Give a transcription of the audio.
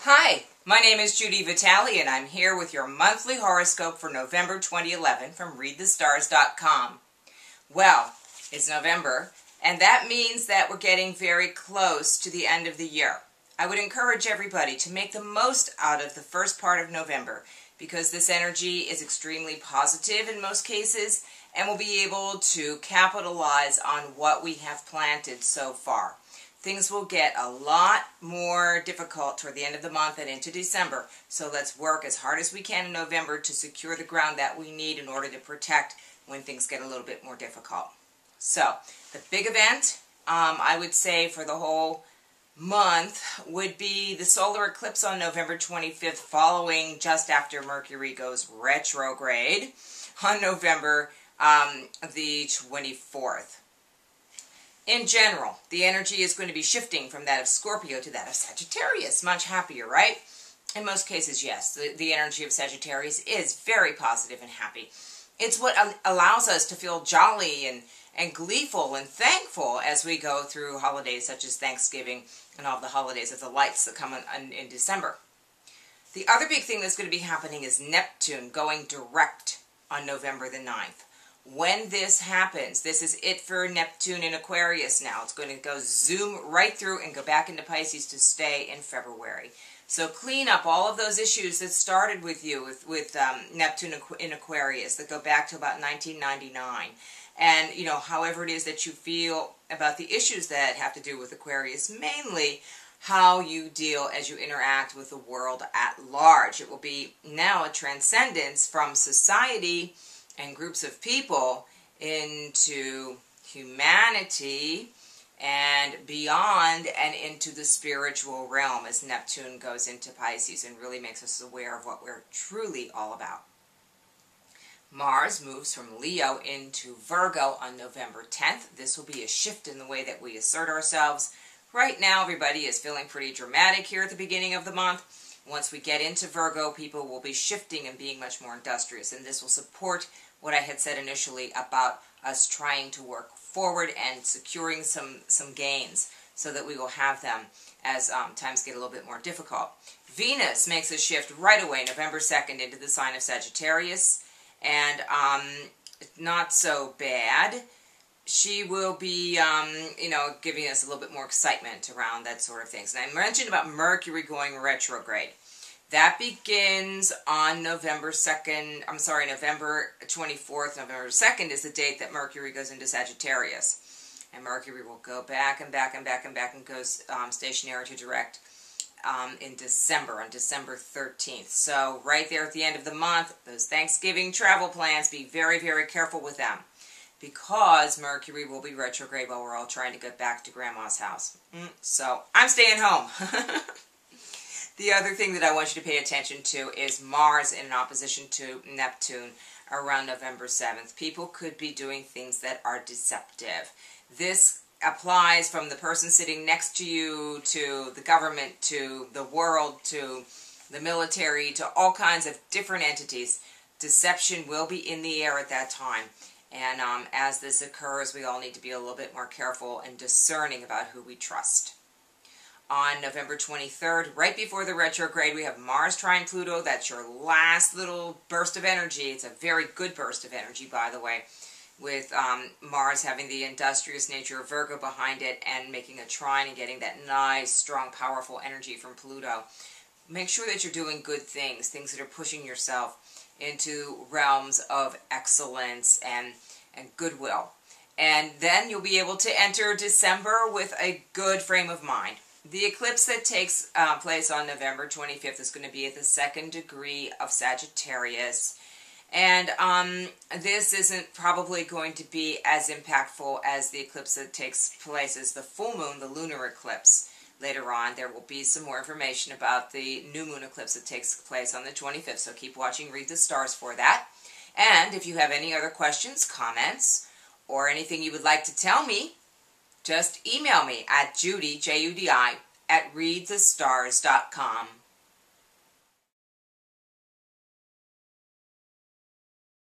Hi, my name is Judi Vitale and I'm here with your monthly horoscope for November 2011 from readthestars.com. Well, it's November and that means that we're getting very close to the end of the year. I would encourage everybody to make the most out of the first part of November because this energy is extremely positive in most cases and we'll be able to capitalize on what we have planted so far. Things will get a lot more difficult toward the end of the month and into December. So let's work as hard as we can in November to secure the ground that we need in order to protect when things get a little bit more difficult. So the big event, I would say for the whole month, would be the solar eclipse on November 25th, following just after Mercury goes retrograde on November the 24th. In general, the energy is going to be shifting from that of Scorpio to that of Sagittarius. Much happier, right? In most cases, yes. The energy of Sagittarius is very positive and happy. It's what allows us to feel jolly and gleeful and thankful as we go through holidays such as Thanksgiving and all the holidays of the lights that come in December. The other big thing that's going to be happening is Neptune going direct on November the 9th. When this happens, this is it for Neptune in Aquarius now. It's going to go zoom right through and go back into Pisces to stay in February. So clean up all of those issues that started with you with Neptune in Aquarius that go back to about 1999. And, you know, however it is that you feel about the issues that have to do with Aquarius, mainly how you deal as you interact with the world at large. It will be now a transcendence from society and groups of people into humanity and beyond and into the spiritual realm as Neptune goes into Pisces and really makes us aware of what we're truly all about. Mars moves from Leo into Virgo on November 10th. This will be a shift in the way that we assert ourselves. Right now, everybody is feeling pretty dramatic here at the beginning of the month. Once we get into Virgo, people will be shifting and being much more industrious, and this will support what I had said initially about us trying to work forward and securing some gains so that we will have them as times get a little bit more difficult. Venus makes a shift right away, November 2nd, into the sign of Sagittarius, and not so bad. She will be, giving us a little bit more excitement around that sort of things. And I mentioned about Mercury going retrograde. That begins on November 24th. November 2nd is the date that Mercury goes into Sagittarius. And Mercury will go back and back and back and back and goes stationary to direct in December, on December 13th. So right there at the end of the month, those Thanksgiving travel plans, be very, very careful with them, because Mercury will be retrograde while we're all trying to get back to Grandma's house. So I'm staying home. The other thing that I want you to pay attention to is Mars in opposition to Neptune around November 7th. People could be doing things that are deceptive. This applies from the person sitting next to you, to the government, to the world, to the military, to all kinds of different entities. Deception will be in the air at that time. And as this occurs, we all need to be a little bit more careful and discerning about who we trust. On November 23rd, right before the retrograde, we have Mars trine Pluto. That's your last little burst of energy. It's a very good burst of energy, by the way, with Mars having the industrious nature of Virgo behind it and making a trine and getting that nice, strong, powerful energy from Pluto. Make sure that you're doing good things, things that are pushing yourself into realms of excellence and goodwill. And then you'll be able to enter December with a good frame of mind. The eclipse that takes place on November 25th is going to be at the 2nd degree of Sagittarius. And this isn't probably going to be as impactful as the eclipse that takes place as the full moon, the lunar eclipse. Later on, there will be some more information about the new moon eclipse that takes place on the 25th, so keep watching Read the Stars for that. And if you have any other questions, comments, or anything you would like to tell me, just email me at Judi, Judi, at readthestars.com.